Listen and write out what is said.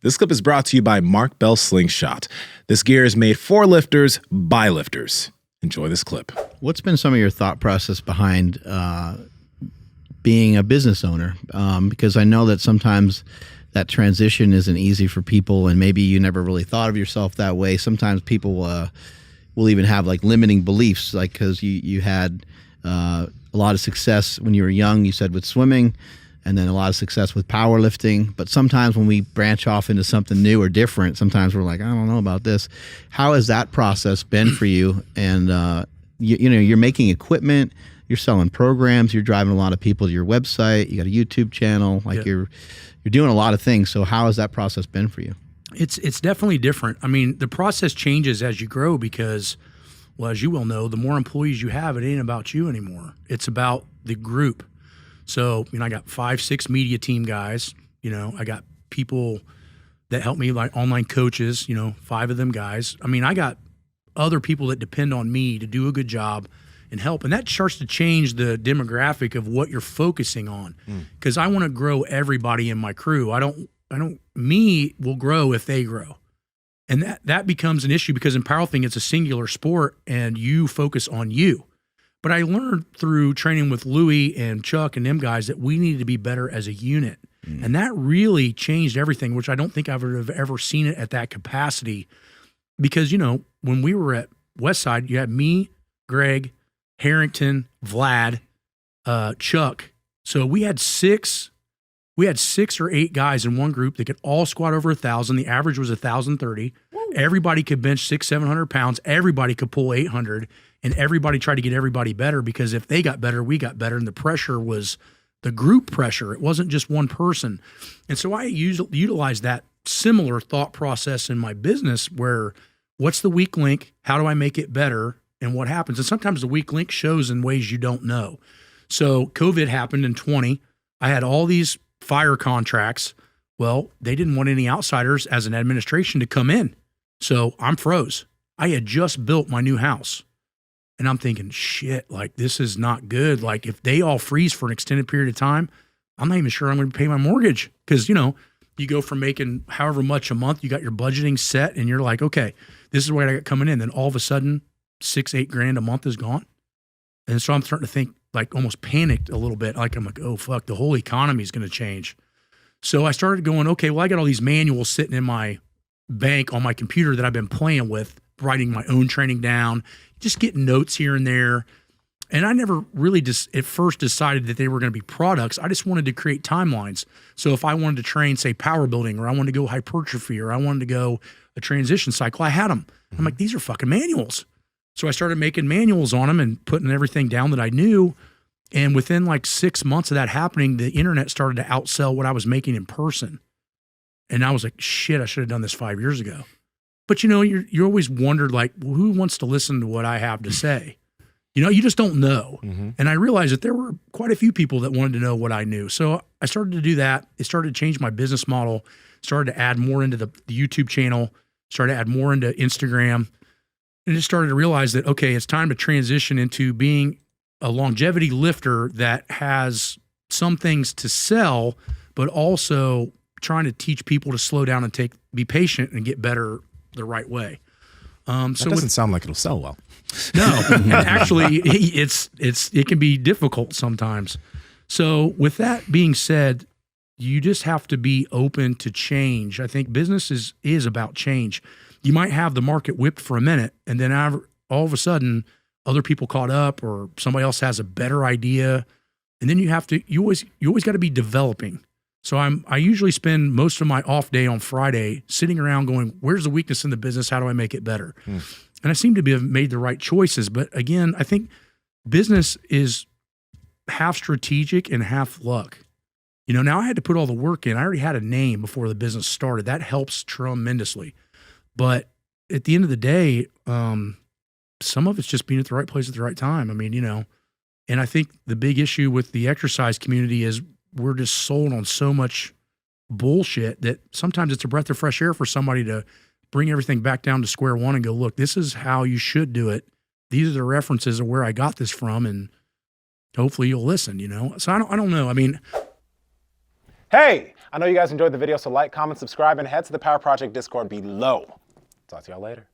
This clip is brought to you by Mark Bell Slingshot. This gear is made for lifters by lifters. Enjoy this clip. What's been some of your thought process behind being a business owner? Because I know that sometimes that transition isn't easy for people, and maybe you never really thought of yourself that way. Sometimes people will even have like limiting beliefs, like because you had a lot of success when you were young, you said, with swimming, and then a lot of success with powerlifting. But sometimes when we branch off into something new or different, sometimes we're like, I don't know about this. How has that process been for you? And you know, you're making equipment, you're selling programs, you're driving a lot of people to your website, you got a YouTube channel, like you're doing a lot of things. So how has that process been for you? It's definitely different. I mean, the process changes as you grow because, well, as you well know, the more employees you have, it ain't about you anymore. It's about the group. So, you know, I got 5-6 media team guys. You know, I got people that help me, like online coaches, you know, 5 of them guys. I mean, I got other people that depend on me to do a good job and help. And that starts to change the demographic of what you're focusing on. Because I want to grow everybody in my crew. Me will grow if they grow. And that becomes an issue because in powerlifting, it's a singular sport and you focus on you. But I learned through training with Louie and Chuck and them guys that we needed to be better as a unit. And that really changed everything, which I don't think I would have ever seen it at that capacity. Because, you know, when we were at Westside, you had me, Greg, Harrington, Vlad, Chuck. So we had 6 or 8 guys in one group that could all squat over 1,000. The average was 1,030. Everybody could bench 600-700 pounds. Everybody could pull 800. And everybody tried to get everybody better because if they got better, we got better. And the pressure was the group pressure. It wasn't just one person. And so I utilized that similar thought process in my business where what's the weak link? How do I make it better? And what happens? And sometimes the weak link shows in ways you don't know. So COVID happened in 20. I had all these fire contracts. Well, they didn't want any outsiders as an administration to come in. So I'm froze. I had just built my new house. And I'm thinking, shit, like this is not good. Like if they all freeze for an extended period of time, I'm not even sure I'm going to pay my mortgage. Because, you know, you go from making however much a month, you got your budgeting set and you're like, okay, this is what I got coming in. Then all of a sudden, $6-8 grand a month is gone. And so I'm starting to think, like almost panicked a little bit. Like I'm like, oh fuck, the whole economy is going to change. So I started going, okay, well I got all these manuals sitting in my bank on my computer that I've been playing with, writing my own training down, just getting notes here and there. And I never really just at first decided that they were going to be products. I just wanted to create timelines. So if I wanted to train, say, power building, or I wanted to go hypertrophy, or I wanted to go a transition cycle, I had them. I'm like, these are fucking manuals. So I started making manuals on them and putting everything down that I knew. And within like 6 months of that happening, the internet started to outsell what I was making in person. And I was like, shit, I should have done this 5 years ago. But you know, you always wondered like, well, who wants to listen to what I have to say? You know, you just don't know. And I realized that there were quite a few people that wanted to know what I knew. So I started to do that. It started to change my business model, started to add more into the YouTube channel, started to add more into Instagram. And just started to realize that, okay, it's time to transition into being a longevity lifter that has some things to sell, but also trying to teach people to slow down and be patient and get better the right way. That doesn't sound like it'll sell well. No, and actually it can be difficult sometimes. So with that being said, you just have to be open to change. I think business is about change. You might have the market whipped for a minute, and then all of a sudden, other people caught up, or somebody else has a better idea, and then you always got to be developing. So I usually spend most of my off day on Friday sitting around going, where's the weakness in the business? How do I make it better? And I seem to have made the right choices. But again, I think business is half strategic and half luck. You know, now I had to put all the work in. I already had a name before the business started. That helps tremendously. But at the end of the day, some of it's just being at the right place at the right time. I mean, you know, and I think the big issue with the exercise community is we're just sold on so much bullshit that sometimes it's a breath of fresh air for somebody to bring everything back down to square one and go, look, this is how you should do it. These are the references of where I got this from, and hopefully you'll listen, you know? So I don't know. I mean, hey, I know you guys enjoyed the video, so like, comment, subscribe, and head to the Power Project Discord below. Talk to y'all later.